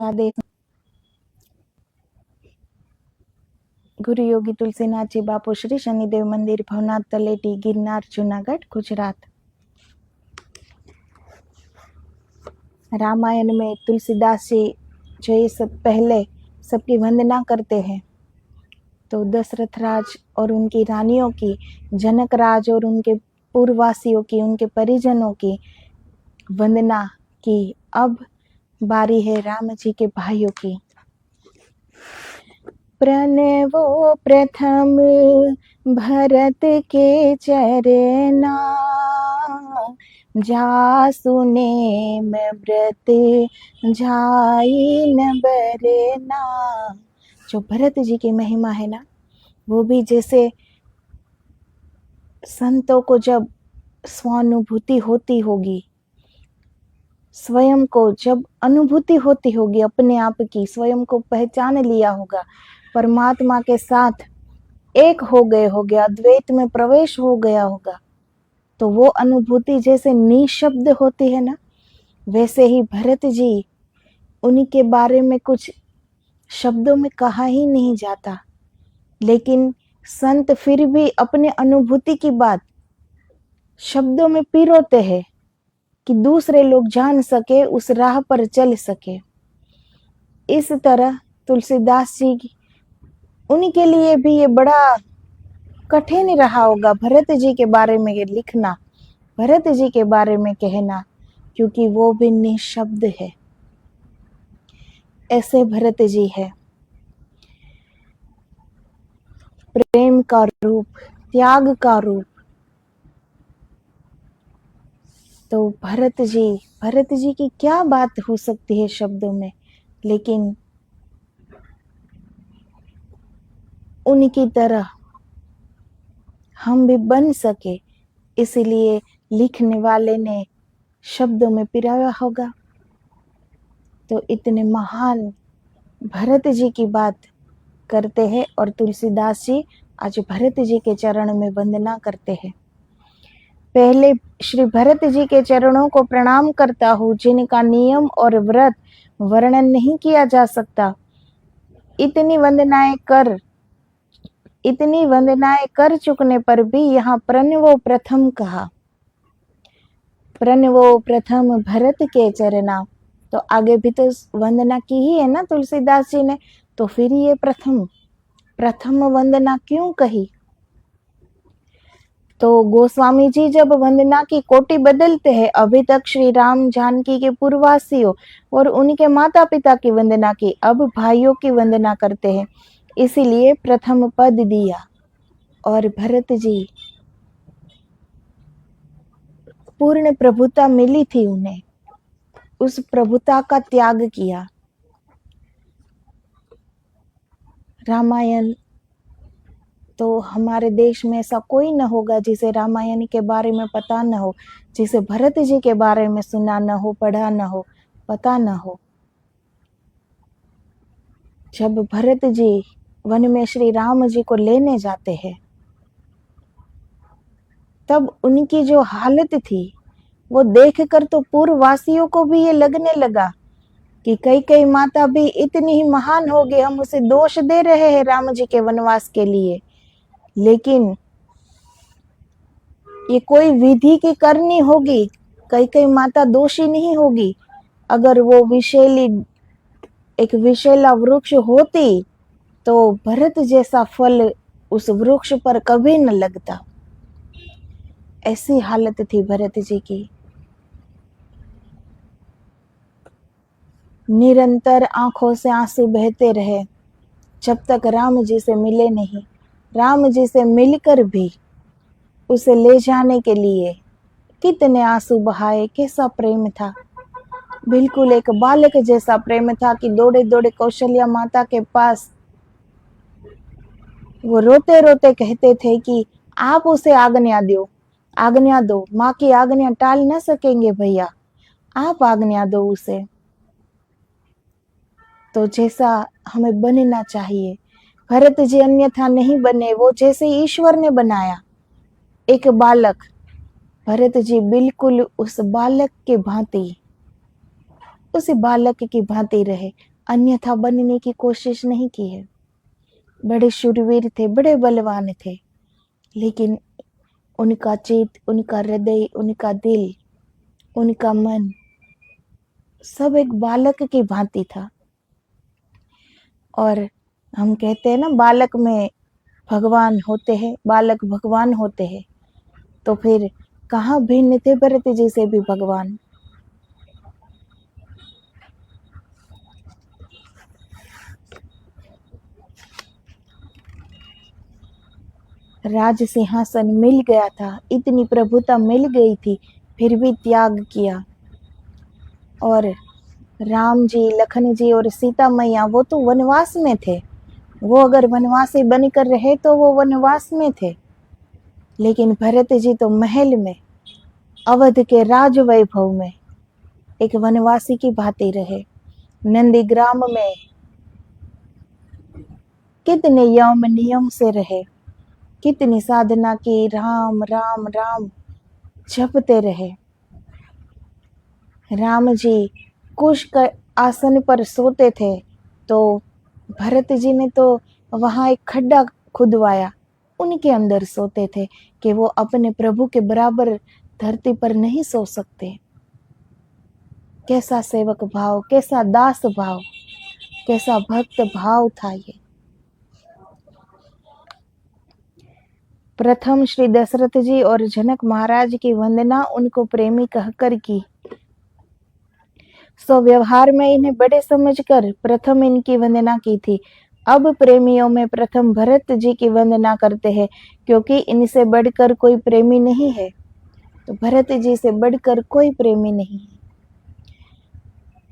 राधे। गुरु योगी तुलसीनाथ जी बापू श्री शनिदेव मंदिर भवनाथ तलेटी गिरनार जूनागढ़ गुजरात। रामायण में तुलसीदास जी जो ये सब पहले सबकी वंदना करते हैं, तो दशरथ राज और उनकी रानियों की, जनक राज और उनके पूर्ववासियों की, उनके परिजनों की वंदना की। अब बारी है राम जी के भाइयों की। प्रणवो प्रथम भरत के चरना, जासु नेम व्रत जाई न बरना। जो भरत जी की महिमा है ना, वो भी जैसे संतों को जब स्वानुभूति होती होगी, स्वयं को जब अनुभूति होती होगी अपने आप की, स्वयं को पहचान लिया होगा, परमात्मा के साथ एक हो गए होगे, अद्वैत में प्रवेश हो गया होगा, तो वो अनुभूति जैसे निशब्द होती है ना, वैसे ही भरत जी, उन्हीं के बारे में कुछ शब्दों में कहा ही नहीं जाता, लेकिन संत फिर भी अपने अनुभूति की बात शब्दों में पिरोते हैं कि दूसरे लोग जान सके, उस राह पर चल सके। इस तरह तुलसीदास जी की, उन्हीं के लिए भी ये बड़ा कठिन रहा होगा भरत जी के बारे में ये लिखना, भरत जी के बारे में कहना, क्योंकि वो भी निशब्द है। ऐसे भरत जी है, प्रेम का रूप, त्याग का रूप। तो भरत जी की क्या बात हो सकती है शब्दों में, लेकिन उनकी तरह हम भी बन सके, इसलिए लिखने वाले ने शब्दों में पिराया होगा। तो इतने महान भरत जी की बात करते हैं और तुलसीदास जी आज भरत जी के चरण में वंदना करते हैं। पहले श्री भरत जी के चरणों को प्रणाम करता हूँ, जिनका नियम और व्रत वर्णन नहीं किया जा सकता। इतनी वंदनाएं कर चुकने पर भी यहाँ प्रणवो प्रथम कहा, प्रणवो प्रथम भरत के चरणा। तो आगे भी तो वंदना की ही है ना तुलसीदास जी ने, तो फिर ये प्रथम वंदना क्यों कही? तो गोस्वामी जी जब वंदना की कोटि बदलते हैं, अभी तक श्री राम जानकी के पूर्ववासियों और उनके माता पिता की वंदना की, अब भाइयों की वंदना करते हैं, इसीलिए प्रथम पद दिया। और भरत जी, पूर्ण प्रभुता मिली थी उन्हें, उस प्रभुता का त्याग किया। रामायण तो हमारे देश में ऐसा कोई न होगा जिसे रामायण के बारे में पता न हो, जिसे भरत जी के बारे में सुना न हो, पढ़ा न हो, पता न हो। जब भरत जी वन में श्री राम जी को लेने जाते हैं, तब उनकी जो हालत थी वो देखकर तो पूर्ववासियों को भी ये लगने लगा कि कई माता भी इतनी ही महान हो गई, हम उसे दोष दे रहे हैं राम जी के वनवास के लिए, लेकिन ये कोई विधि की करनी होगी, कई माता दोषी नहीं होगी। अगर वो एक विषैला वृक्ष होती तो भरत जैसा फल उस वृक्ष पर कभी न लगता। ऐसी हालत थी भरत जी की। निरंतर आंखों से आंसू बहते रहे जब तक राम जी से मिले नहीं। राम जी से मिलकर भी उसे ले जाने के लिए कितने आंसू बहाए। कैसा प्रेम था, बिल्कुल एक बालक जैसा प्रेम था कि दौड़े दौड़े कौशल्या माता के पास वो रोते रोते कहते थे कि आप उसे आज्ञा दो, माँ की आज्ञा टाल न सकेंगे भैया, आप आज्ञा दो उसे। तो जैसा हमें बनना चाहिए, भरत जी अन्यथा नहीं बने, वो जैसे ईश्वर ने बनाया एक बालक, भरत जी बिल्कुल उस बालक के भांति उसी बालक की भांति रहे, अन्यथा बनने की कोशिश नहीं की है। बड़े शूरवीर थे, बड़े बलवान थे, लेकिन उनका चित, उनका हृदय, उनका दिल, उनका मन सब एक बालक की भांति था। और हम कहते हैं ना, बालक में भगवान होते हैं, बालक भगवान होते हैं। तो फिर कहाँ भिन्न थे भरत जी से भी भगवान। राज सिंहासन मिल गया था, इतनी प्रभुता मिल गई थी, फिर भी त्याग किया। और राम जी, लखन जी और सीता मैया वो तो वनवास में थे। वो अगर वनवासी बनकर रहे तो वो वनवास में थे, लेकिन भरत जी तो महल में, अवध के राज वैभव में एक वनवासी की भांति रहे। नंदीग्राम में कितने यम नियम से रहे, कितनी साधना की, राम राम राम जपते रहे। राम जी कुश के आसन पर सोते थे तो भरत जी ने तो वहां एक खड्डा खुदवाया, उनके अंदर सोते थे कि वो अपने प्रभु के बराबर धरती पर नहीं सो सकते। कैसा सेवक भाव, कैसा दास भाव, कैसा भक्त भाव था ये। प्रथम श्री दशरथ जी और जनक महाराज की वंदना उनको प्रेमी कहकर की। सो व्यवहार में इन्हें बड़े समझकर प्रथम इनकी वंदना की थी। अब प्रेमियों में प्रथम भरत जी की वंदना करते हैं, क्योंकि इनसे बढ़कर कोई प्रेमी नहीं है। तो भरत जी से बढ़कर कोई प्रेमी नहीं है।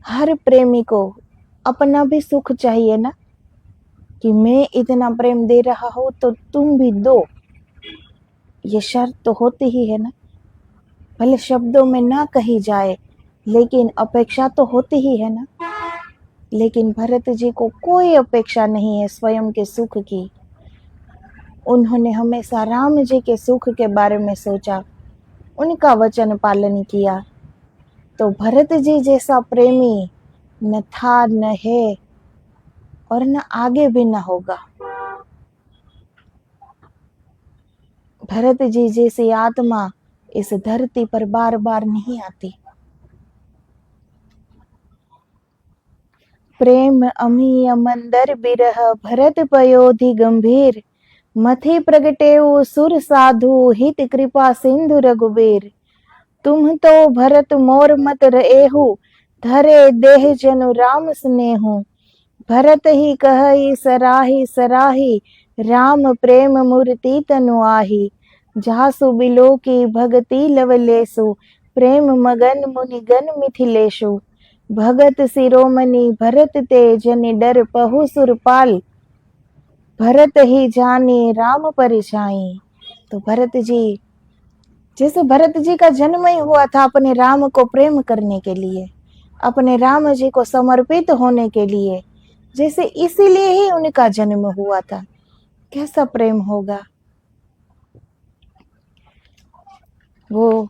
हर प्रेमी को अपना भी सुख चाहिए ना, कि मैं इतना प्रेम दे रहा हूं तो तुम भी दो। ये शर्त तो होती ही है ना, भले शब्दों में ना कही जाए, लेकिन अपेक्षा तो होती ही है ना। लेकिन भरत जी को कोई अपेक्षा नहीं है स्वयं के सुख की। उन्होंने हमेशा राम जी के सुख के बारे में सोचा, उनका वचन पालन किया। तो भरत जी जैसा प्रेमी न था, न है, और न आगे भी न होगा। भरत जी जैसी आत्मा इस धरती पर बार बार नहीं आती। प्रेम अमीय मंदर बिरह भरत पयोधि गंभीर, मथि प्रगटेऊ सुर साधु हित कृपा सिंधु रघुबीर। तुम तो भरत मोर मत रहेहु, धरे देह जनु राम स्नेहु। भरत ही कहई सराही सराही, राम प्रेम मूर्ति तनु आही। जासु बिलो की भगति लवलेसु, प्रेम मगन मुनि गण मिथिलेशु। भगत शिरोमणि भरत ते, जनि डर पहु सुरपाल। भरत ही जानी राम परिछाई। तो भरत जी, जैसे भरत जी का जन्म ही हुआ था अपने राम को प्रेम करने के लिए, अपने राम जी को समर्पित होने के लिए, जैसे इसीलिए ही उनका जन्म हुआ था। कैसा प्रेम होगा। वो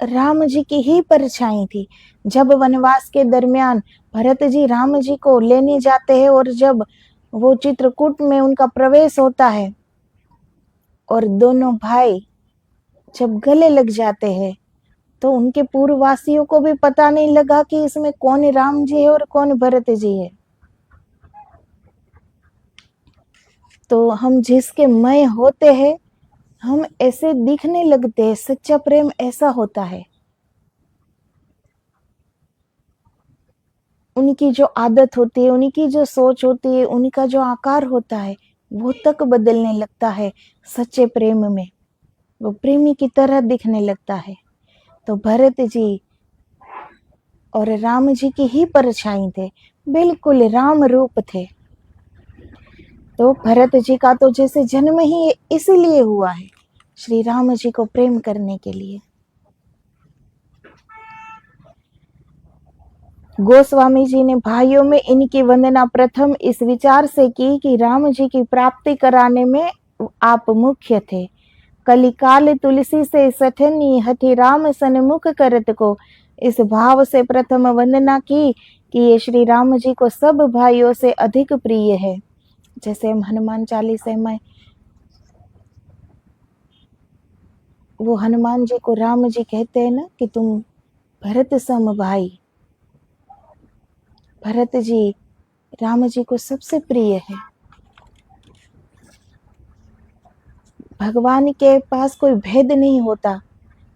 राम जी की ही परछाई थी। जब वनवास के दरमियान भरत जी राम जी को लेने जाते हैं और जब वो चित्रकूट में उनका प्रवेश होता है और दोनों भाई जब गले लग जाते हैं, तो उनके पूर्ववासियों को भी पता नहीं लगा कि इसमें कौन राम जी है और कौन भरत जी है। तो हम जिसके मय होते हैं, हम ऐसे दिखने लगते हैं। सच्चा प्रेम ऐसा होता है। उनकी जो आदत होती है, उनकी जो सोच होती है, उनका जो आकार होता है, वो तक बदलने लगता है। सच्चे प्रेम में वो प्रेमी की तरह दिखने लगता है। तो भरत जी और राम जी की ही परछाई थे, बिल्कुल राम रूप थे। तो भरत जी का तो जैसे जन्म ही इसीलिए हुआ है, श्री राम जी को प्रेम करने के लिए। गोस्वामी जी ने भाइयों में इनकी वंदना प्रथम इस विचार से की कि राम जी की प्राप्ति कराने में आप मुख्य थे। कलिकाल तुलसी से सठनी हथि राम सन्मुख करत को, इस भाव से प्रथम वंदना की कि ये श्री राम जी को सब भाइयों से अधिक प्रिय है। जैसे हम हनुमान चालीसा में वो हनुमान जी को राम जी कहते हैं ना कि तुम भरत सम भाई। भरत जी राम जी को सबसे प्रिय है। भगवान के पास कोई भेद नहीं होता।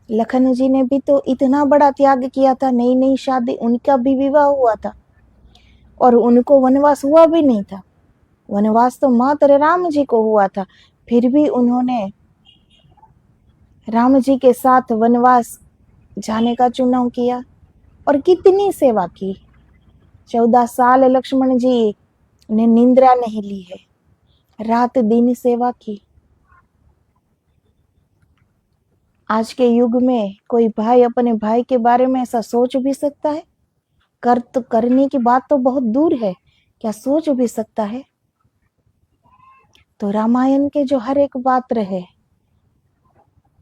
लखन जी ने भी तो इतना बड़ा त्याग किया था, नई नई शादी, उनका भी विवाह हुआ था और उनको वनवास हुआ भी नहीं था। वनवास तो मात्र राम जी को हुआ था, फिर भी उन्होंने राम जी के साथ वनवास जाने का चुनाव किया और कितनी सेवा की। 14 साल लक्ष्मण जी ने निंद्रा नहीं ली है, रात दिन सेवा की। आज के युग में कोई भाई अपने भाई के बारे में ऐसा सोच भी सकता है? करने की बात तो बहुत दूर है, क्या सोच भी सकता है? तो रामायण के जो हर एक पात्र है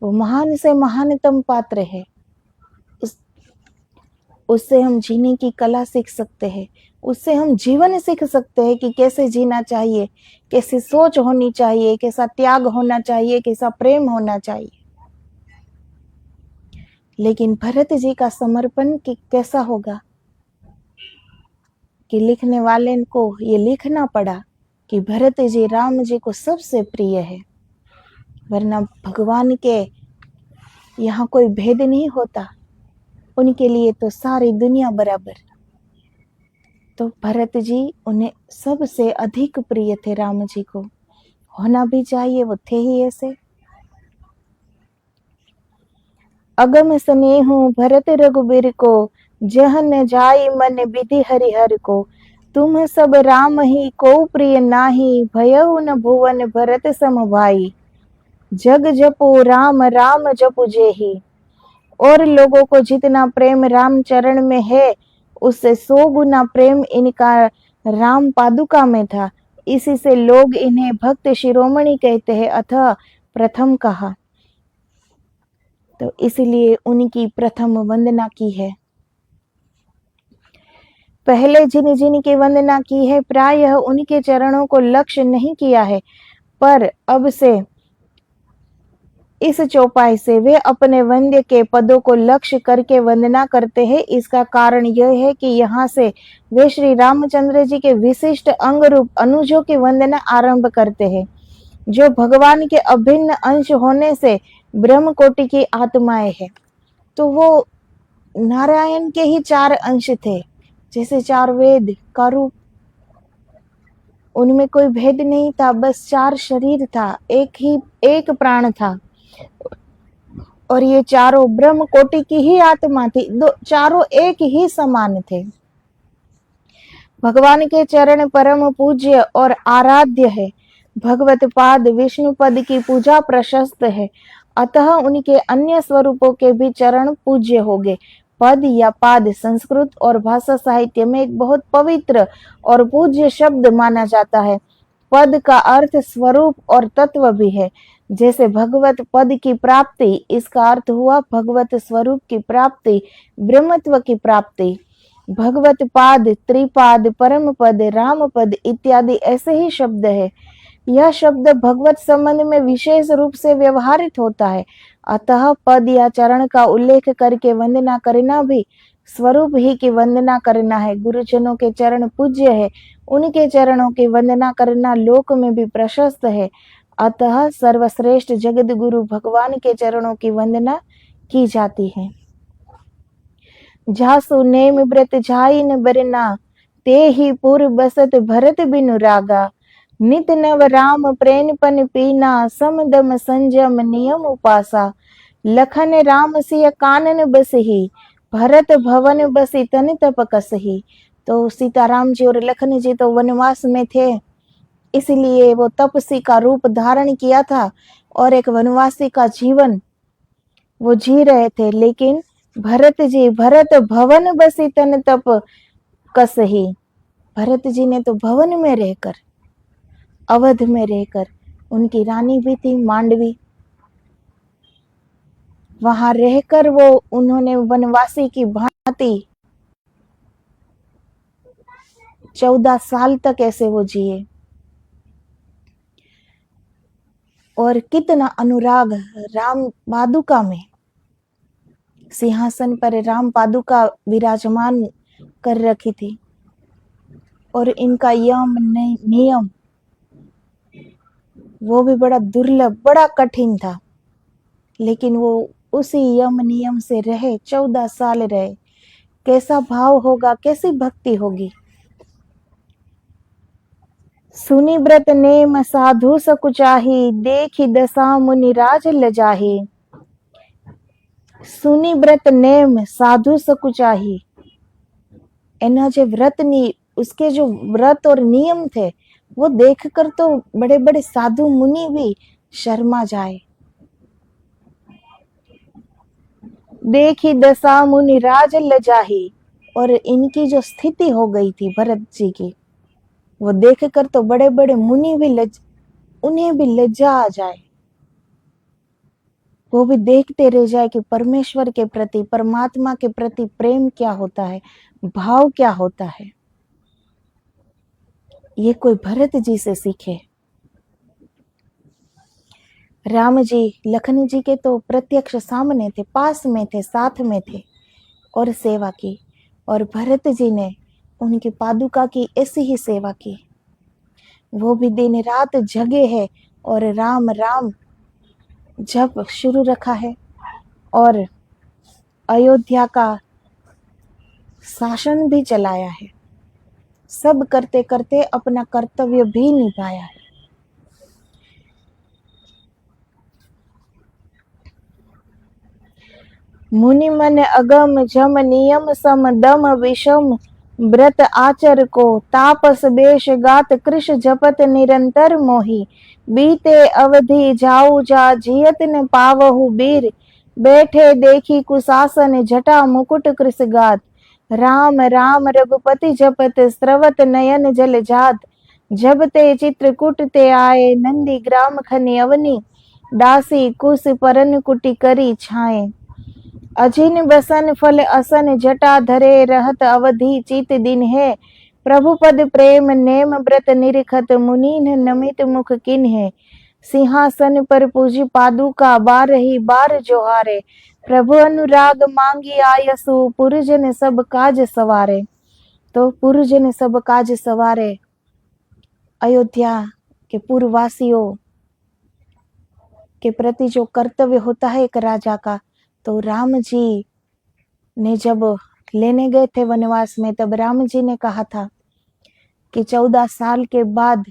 वो महान से महानतम पात्र है। उससे हम जीने की कला सीख सकते हैं, उससे हम जीवन सीख सकते हैं कि कैसे जीना चाहिए, कैसी सोच होनी चाहिए, कैसा त्याग होना चाहिए, कैसा प्रेम होना चाहिए। लेकिन भरत जी का समर्पण कैसा होगा कि लिखने वाले को ये लिखना पड़ा कि भरत जी राम जी को सबसे प्रिय है, वरना भगवान के यहाँ कोई भेद नहीं होता, उनके लिए तो सारी दुनिया बराबर। तो भरत जी उन्हें सबसे अधिक प्रिय थे, राम जी को होना भी चाहिए, वो थे ही ऐसे। अगम स्नेहु भरत रघुबीर को, जह न जाई मन विधि हरिहर को। तुम सब राम ही को प्रिय नाही, भयउ न भुवन भरत सम भाई। जग जपो राम राम जपो जेहि। और लोगों को जितना प्रेम राम चरण में है, उससे 100 गुना प्रेम इनका राम पादुका में था। इसी से लोग इन्हें भक्त शिरोमणि कहते हैं, अतः प्रथम कहा। तो इसलिए उनकी प्रथम वंदना की है। पहले जिन जिन की वंदना की है, प्रायः उनके चरणों को लक्ष्य नहीं किया है, पर अब से इस चौपाई से वे अपने वंद्य के पदों को लक्ष्य करके वंदना करते हैं। इसका कारण यह है कि यहाँ से वे श्री रामचंद्र जी के विशिष्ट अंग रूप अनुजों की वंदना आरंभ करते हैं, जो भगवान के अभिन्न अंश होने से ब्रह्म कोटि की आत्माएं हैं। तो वो नारायण के ही 4 अंश थे, जैसे 4 वेद का रूप, उनमें कोई भेद नहीं था, बस 4 शरीर था, एक प्राण था और ये चारों ब्रह्म कोटि की ही आत्मा थी। चारों एक ही समान थे। भगवान के चरण परम पूज्य और आराध्य है। भगवत पाद विष्णु पद की पूजा प्रशस्त है, अतः उनके अन्य स्वरूपों के भी चरण पूज्य होंगे। पद या पाद संस्कृत और भाषा साहित्य में एक बहुत पवित्र और पूज्य शब्द माना जाता है। पद का अर्थ स्वरूप और तत्व भी है। जैसे भगवत पद की प्राप्ति, इसका अर्थ हुआ भगवत स्वरूप की प्राप्ति, ब्रह्मत्व की प्राप्ति। भगवत पाद, त्रिपाद, परम पद, राम पद इत्यादि ऐसे ही शब्द है। यह शब्द भगवत संबंध में विशेष रूप से व्यवहारित होता है, अतः पद या चरण का उल्लेख करके वंदना करना भी स्वरूप ही की वंदना करना है। गुरुजनों के चरण पूज्य है, उनके चरणों की वंदना करना लोक में भी प्रशस्त है, अतः सर्वश्रेष्ठ जगत गुरु भगवान के चरणों की वंदना की जाती है। जासु नेम व्रत जाई न बरना, ते ही पुर बसत भरत बिनु रागा। नित नव राम प्रेम पन पीना, समदम संजम नियम उपासा। लखन राम सिय कानन बसही, भरत भवन बसी तन तप कसही। तो सीताराम जी और लखन जी तो वनवास में थे, इसलिए वो तपसी का रूप धारण किया था और एक वनवासी का जीवन वो जी रहे थे। लेकिन भरत जी, भरत भवन बसी तन तप कसही, भरत जी ने तो भवन में रहकर, अवध में रहकर, उनकी रानी भी थी मांडवी, वहां रहकर वो उन्होंने वनवासी की भांति 14 साल तक ऐसे वो जिए। और कितना अनुराग राम पादुका में, सिंहासन पर राम पादुका विराजमान कर रखी थी। और इनका यम नियम वो भी बड़ा दुर्लभ, बड़ा कठिन था, लेकिन वो उसी यम नियम से रहे, 14 साल रहे। कैसा भाव होगा, कैसी भक्ति होगी। सुनी व्रत नेम साधु सकुचाही, देखी दशा मुनि राज लजाही। सुनी व्रत नेम साधु सकुचाही, एना जो व्रत उसके जो व्रत और नियम थे वो देखकर तो बड़े बड़े साधु मुनि भी शर्मा जाए। देखी दशा मुनि राज लजाही, और इनकी जो स्थिति हो गई थी भरत जी की, वो देखकर तो बड़े बड़े मुनि भी उन्हें भी लज्जा आ जाए। वो भी देखते रह जाए कि परमेश्वर के प्रति, परमात्मा के प्रति प्रेम क्या होता है, भाव क्या होता है। ये कोई भरत जी से सीखे। राम जी लखन जी के तो प्रत्यक्ष सामने थे, पास में थे, साथ में थे और सेवा की। और भरत जी ने उनकी पादुका की ऐसी ही सेवा की। वो भी दिन रात जगे है और राम राम जप शुरू रखा है और अयोध्या का शासन भी चलाया है। सब करते करते अपना कर्तव्य भी निभाया है। मुनि मन अगम जम नियम सम दम विषम व्रत आचर को तापस बेश गात कृष जपत निरंतर मोही बीते अवधि जाऊ जा जियत न पावहु बीर बैठे देखी कुशासन जटा मुकुट कृष गात राम राम रघुपति जपत स्रवत नयन जल जात जब ते चित्रकूट ते आए नंदी ग्राम खनि अवनी दासी कुश परन कुटी करी छाए अजिन बसन फल असन जटा धरे रहत अवधि चित दिन है प्रभु पद प्रेम नेम व्रत निरखत मुनीन नमित मुख किन है सिंहासन पर पूजी पादुका बारही बार जोहारे प्रभु अनुराग मांगी आयसु पुरजन सब काज सवारे। तो पुरजन सब काज सवारे, अयोध्या के पूर्ववासियों के प्रति जो कर्तव्य होता है एक राजा का, तो राम जी ने जब लेने गए थे वनवास में, तब राम जी ने कहा था कि 14 साल के बाद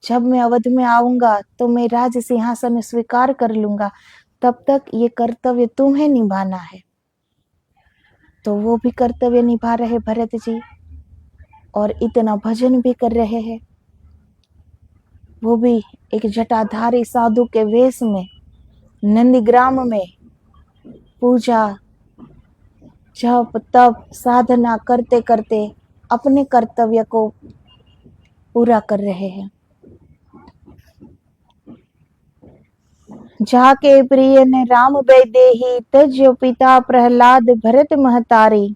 जब मैं अवध में आऊंगा तो मैं राज सिंहासन स्वीकार कर लूंगा, तब तक ये कर्तव्य तुम्हें निभाना है। तो वो भी कर्तव्य निभा रहे भरत जी और इतना भजन भी कर रहे हैं। वो भी एक जटाधारी साधु के वेश में नंदीग्राम में पूजा जप तप साधना करते करते अपने कर्तव्य को पूरा कर रहे हैं। जाके प्रिय ने राम वैदेही तज्यो पिता प्रहलाद भरत महतारी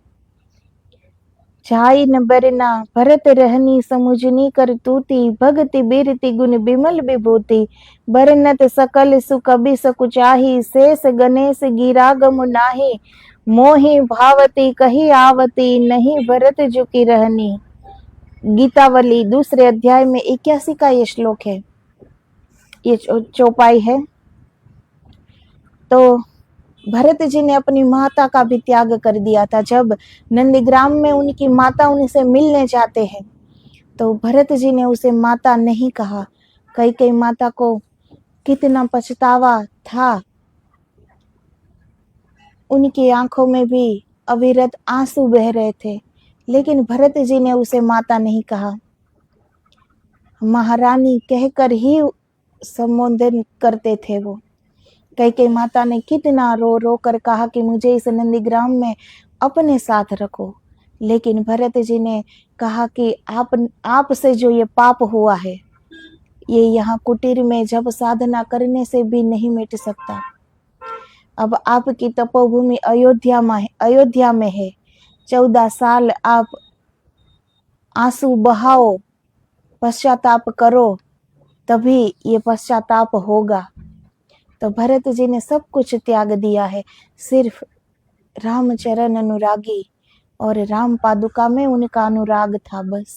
जाई न बरना भरत रहनी समुझनी कर तूती भगति बीरति गुण बिमल विभूति बरनत सकल सुख अभि सकुचाही शेष गणेश गिरागम नाही मोहि भावती कही आवती नहीं भरत जुकी रहनी। गीतावली दूसरे अध्याय में 81 का ये श्लोक है, ये चौपाई है। तो भरत जी ने अपनी माता का भी त्याग कर दिया था। जब नंदीग्राम में उनकी माता उनसे मिलने जाते हैं तो भरत जी ने उसे माता नहीं कहा। कई कई माता को कितना पछतावा था, उनकी आंखों में भी अविरत आंसू बह रहे थे, लेकिन भरत जी ने उसे माता नहीं कहा, महारानी कहकर ही संबोधन करते थे वो। कई कई माता ने कितना रो रो कर कहा कि मुझे इस नंदीग्राम में अपने साथ रखो, लेकिन भरत जी ने कहा कि आप से जो ये पाप हुआ है ये यहाँ कुटीर में जब साधना करने से भी नहीं मिट सकता। अब आपकी तपोभूमि अयोध्या में है। 14 साल आप आंसू बहाओ, पश्चाताप करो, तभी ये पश्चाताप होगा। तो भरत जी ने सब कुछ त्याग दिया है, सिर्फ रामचरण अनुरागी और राम पादुका में उनका अनुराग था बस।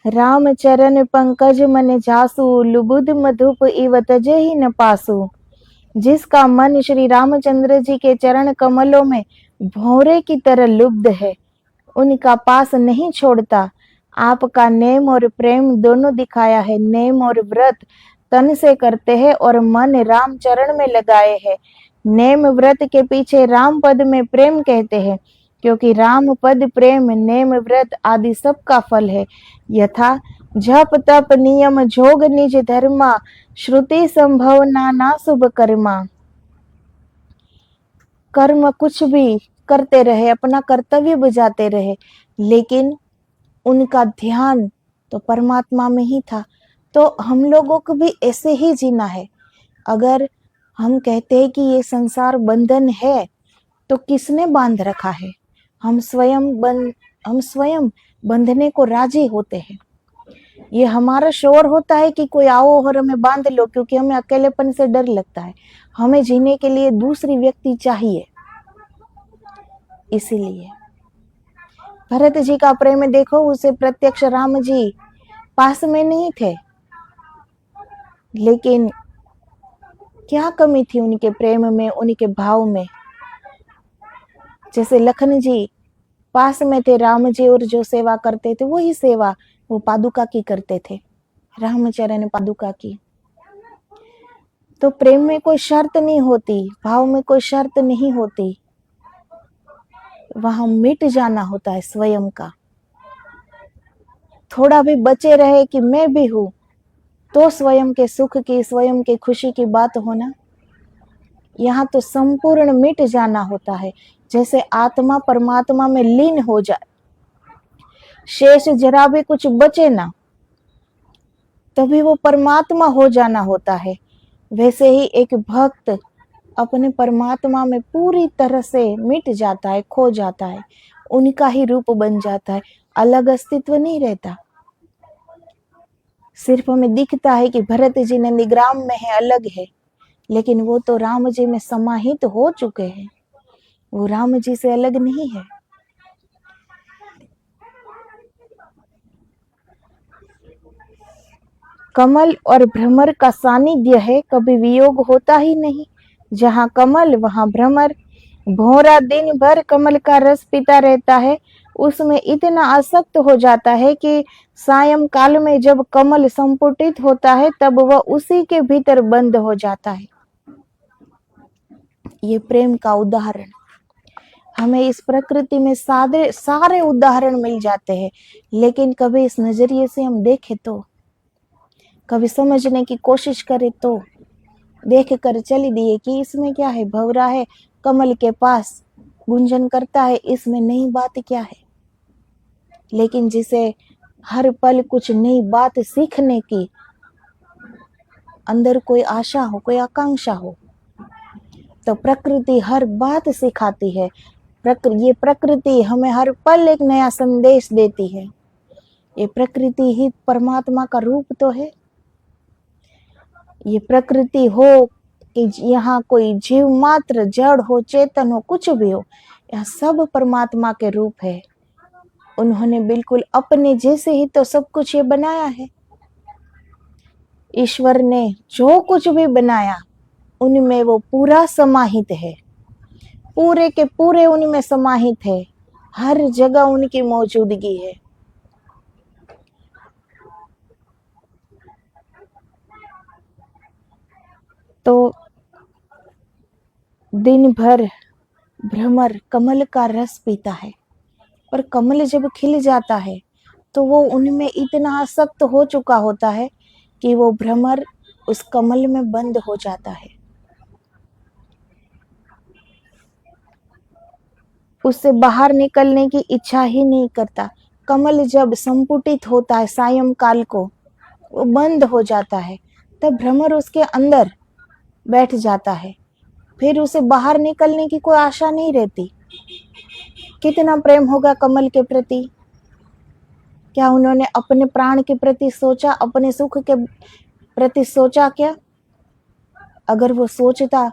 रामचरण पंकज मन जासु, लुबुध मधुप इव तजेहि न पासु। जिसका मन श्री रामचंद्र जी के चरण कमलों में भौरे की तरह लुब्ध है, उनका पास नहीं छोड़ता। आपका नेम और प्रेम दोनों दिखाया है। नेम और व्रत तन से करते हैं और मन राम चरण में लगाए है। नेम व्रत के पीछे राम पद में प्रेम कहते हैं, क्योंकि राम पद प्रेम नेम व्रत आदि सब का फल है। यथा जप तप नियम जोग निज धर्मा, श्रुति संभव नाना शुभ कर्मा। कर्म कुछ भी करते रहे, अपना कर्तव्य बजाते रहे, लेकिन उनका ध्यान तो परमात्मा में ही था। तो हम लोगों को भी ऐसे ही जीना है। अगर हम कहते हैं कि ये संसार बंधन है, तो किसने बांध रखा है? हम स्वयं बंधने को राजी होते हैं। ये हमारा शोर होता है कि कोई आओ और हमें बांध लो, क्योंकि हमें अकेलेपन से डर लगता है। हमें जीने के लिए दूसरी व्यक्ति चाहिए। इसीलिए भरत जी का प्रेम देखो, उसे प्रत्यक्ष राम जी पास में नहीं थे, लेकिन क्या कमी थी उनके प्रेम में, उनके भाव में। जैसे लखन जी पास में थे राम जी, और जो सेवा करते थे वही सेवा वो पादुका की करते थे, रामचरण पादुका की। तो प्रेम में कोई शर्त नहीं होती, भाव में कोई शर्त नहीं होती, वहां मिट जाना होता है स्वयं का। थोड़ा भी बचे रहे कि मैं भी हूं, तो स्वयं के सुख की, स्वयं के खुशी की बात होना। यहाँ तो संपूर्ण मिट जाना होता है, जैसे आत्मा परमात्मा में लीन हो जाए, शेष जरा भी कुछ बचे ना, तभी वो परमात्मा हो जाना होता है। वैसे ही एक भक्त अपने परमात्मा में पूरी तरह से मिट जाता है, खो जाता है, उनका ही रूप बन जाता है, अलग अस्तित्व नहीं रहता। सिर्फ हमें दिखता है कि भरत जी नंदीग्राम में है, अलग है, लेकिन वो तो राम जी में समाहित हो चुके हैं, वो राम जी से अलग नहीं है। कमल और भ्रमर का सानिध्य है, कभी वियोग होता ही नहीं। जहाँ कमल वहाँ भ्रमर। भौरा दिन भर कमल का रस पीता रहता है, उसमें इतना आसक्त हो जाता है कि सायं काल में जब कमल संपुटित होता है, तब वह उसी के भीतर बंद हो जाता है। ये प्रेम का उदाहरण। हमें इस प्रकृति में सारे उदाहरण मिल जाते हैं, लेकिन कभी इस नजरिए से हम देखें तो, कभी समझने की कोशिश करें तो देख कर चली दिए कि इसमें क्या है। भंवरा है कमल के पास, गुंजन करता है, इसमें नई बात क्या है। लेकिन जिसे हर पल कुछ नई बात सीखने की अंदर कोई आशा हो, कोई आकांक्षा हो, तो प्रकृति हर बात सिखाती है। ये प्रकृति हमें हर पल एक नया संदेश देती है। ये प्रकृति ही परमात्मा का रूप तो है। ये प्रकृति हो कि यहाँ कोई जीव मात्र, जड़ हो, चेतन हो, कुछ भी हो, यह सब परमात्मा के रूप है। उन्होंने बिल्कुल अपने जैसे ही तो सब कुछ ये बनाया है। ईश्वर ने जो कुछ भी बनाया उनमें वो पूरा समाहित है, पूरे के पूरे उनमें समाहित है, हर जगह उनकी मौजूदगी है। तो दिन भर भ्रमर कमल का रस पीता है, और कमल जब खिल जाता है तो वो उनमें इतना आसक्त हो चुका होता है कि वो भ्रमर उस कमल में बंद हो जाता है, उससे बाहर निकलने की इच्छा ही नहीं करता। कमल जब संपुटित होता है सायं काल को, वो बंद हो जाता है, तब भ्रमर उसके अंदर बैठ जाता है, फिर उसे बाहर निकलने की कोई आशा नहीं रहती। कितना प्रेम होगा कमल के प्रति। क्या उन्होंने अपने प्राण के प्रति सोचा, अपने सुख के प्रति सोचा क्या? अगर वो सोचता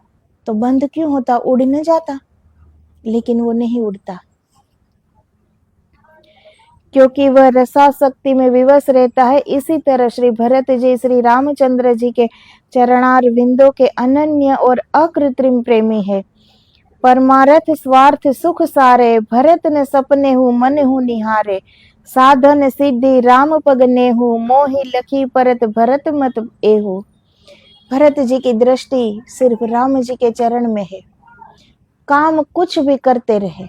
तो बंद क्यों होता, उड़ न जाता, लेकिन वो नहीं उड़ता, क्योंकि वह रसासक्ति में विवश रहता है। इसी तरह श्री भरत जी श्री रामचंद्र जी के चरणार विंदों के अनन्य और अकृत्रिम प्रेमी है। परमारथ स्वार्थ सुख सारे, भरत ने सपने हूँ मन हूँ निहारे। साधन सिद्धि राम पग नेहु, मोहि लखी परत भरत मत एहु। भरत जी की दृष्टि सिर्फ राम जी के चरण में है। काम कुछ भी करते रहे,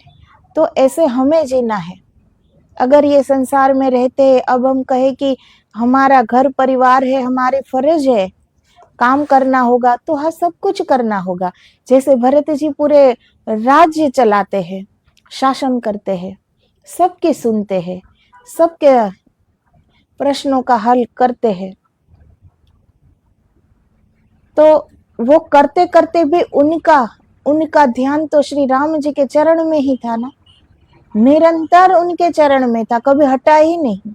तो ऐसे हमें जीना है। अगर ये संसार में रहते, अब हम कहे कि हमारा घर परिवार है, हमारी फर्ज है, काम करना होगा, तो हाँ सब कुछ करना होगा। जैसे भरत जी पूरे राज्य चलाते हैं, शासन करते हैं, सबके सुनते हैं, सबके प्रश्नों का हल करते हैं, तो वो करते करते भी उनका ध्यान तो श्री राम जी के चरण में ही था ना, निरंतर उनके चरण में था, कभी हटा ही नहीं।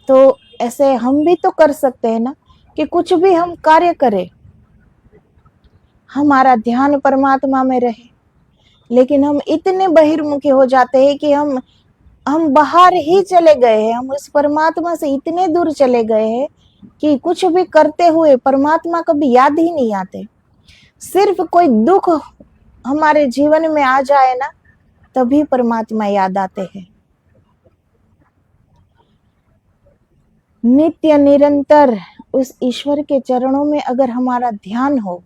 तो ऐसे हम भी तो कर सकते हैं ना, कि कुछ भी हम कार्य करें, हमारा ध्यान परमात्मा में रहे। लेकिन हम इतने बहिर्मुखी हो जाते हैं कि हम बाहर ही चले गए हैं, हम उस परमात्मा से इतने दूर चले गए हैं कि कुछ भी करते हुए परमात्मा कभी याद ही नहीं आते। सिर्फ कोई दुख हमारे जीवन में आ जाए ना, तभी परमात्मा याद आते हैं। नित्य निरंतर उस ईश्वर के चरणों में अगर हमारा ध्यान हो,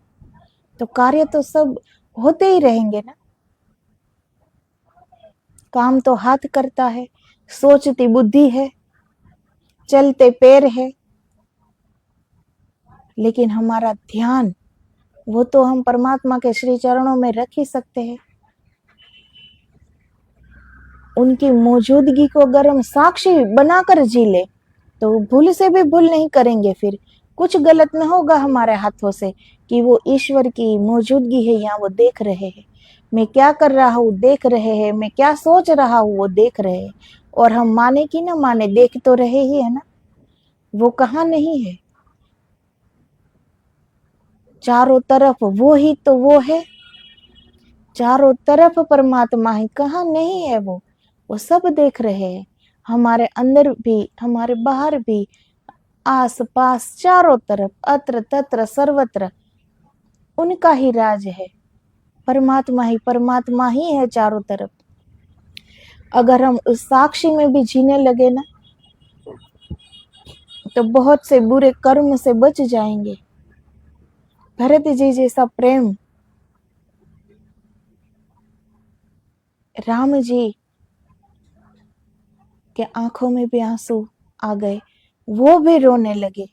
तो कार्य तो सब होते ही रहेंगे ना। काम तो हाथ करता है, सोचती बुद्धि है, चलते पैर है, लेकिन हमारा ध्यान वो तो हम परमात्मा के श्री चरणों में रख ही सकते हैं। उनकी मौजूदगी को अगर हम साक्षी बनाकर जी ले, तो भूल से भी भूल नहीं करेंगे। फिर कुछ गलत न होगा हमारे हाथों से, कि वो ईश्वर की मौजूदगी है, यहाँ वो देख रहे हैं, मैं क्या कर रहा हूँ देख रहे हैं, मैं क्या सोच रहा हूँ वो देख रहे हैं। और हम माने कि ना माने, देख तो रहे ही है ना, वो कहाँ नहीं है, चारों तरफ वो ही तो वो है, चारों तरफ परमात्मा है, कहाँ नहीं है वो सब देख रहे हैं। हमारे अंदर भी, हमारे बाहर भी, आस पास, चारों तरफ, अत्र तत्र सर्वत्र उनका ही राज है। परमात्मा ही है चारों तरफ। अगर हम उस साक्षी में भी जीने लगे ना, तो बहुत से बुरे कर्म से बच जाएंगे। भरत जी जैसा प्रेम राम जी के आंखों में भी आंसू आ गए, वो भी रोने लगे।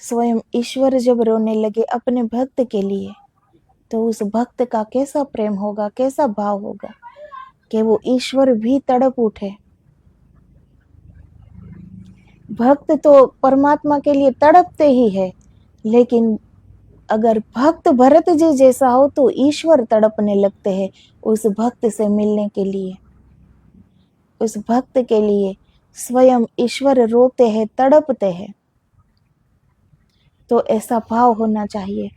स्वयं ईश्वर जब रोने लगे अपने भक्त के लिए, तो उस भक्त का कैसा प्रेम होगा, कैसा भाव होगा, कि वो ईश्वर भी तड़प उठे। भक्त तो परमात्मा के लिए तड़पते ही है, लेकिन अगर भक्त भरत जी जैसा हो, तो ईश्वर तड़पने लगते हैं उस भक्त से मिलने के लिए। उस भक्त के लिए स्वयं ईश्वर रोते हैं, तड़पते हैं। तो ऐसा भाव होना चाहिए।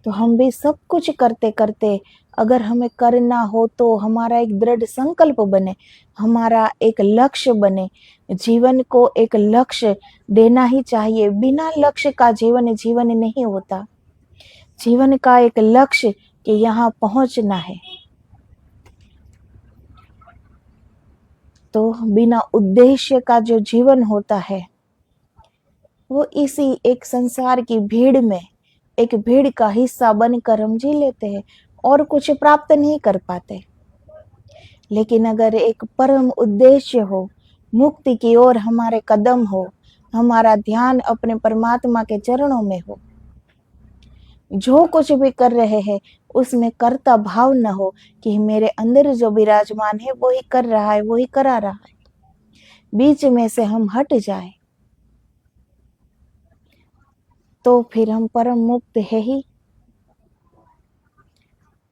तो हम भी सब कुछ करते करते, अगर हमें करना हो, तो हमारा एक दृढ़ संकल्प बने, हमारा एक लक्ष्य बने। जीवन को एक लक्ष्य देना ही चाहिए। बिना लक्ष्य का जीवन नहीं होता। जीवन का एक लक्ष्य कि यहाँ पहुंचना है। तो बिना उद्देश्य का जो जीवन होता है, वो इसी एक संसार की भीड़ में, एक भीड़ का हिस्सा बनकर हम जी लेते हैं और कुछ प्राप्त नहीं कर पाते। लेकिन अगर एक परम उद्देश्य हो, मुक्ति की ओर हमारे कदम हो, हमारा ध्यान अपने परमात्मा के चरणों में हो, जो कुछ भी कर रहे हैं उसमें कर्ता भाव न हो, कि मेरे अंदर जो विराजमान है वो ही कर रहा है, वो ही करा रहा है, बीच में से हम हट जाए। तो फिर हम परम मुक्त है ही।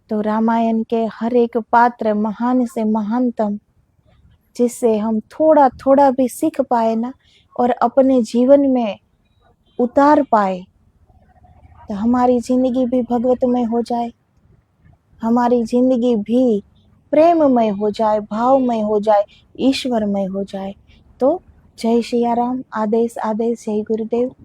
तो रामायण के हर एक पात्र महान से महानतम, जिससे हम थोड़ा थोड़ा भी सीख पाए ना और अपने जीवन में उतार पाए, तो हमारी जिंदगी भी भगवतमय हो जाए, हमारी जिंदगी भी प्रेममय हो जाए, भावमय हो जाए, ईश्वरमय हो जाए। तो जय सिया राम। आदेश आदेश। जय गुरुदेव।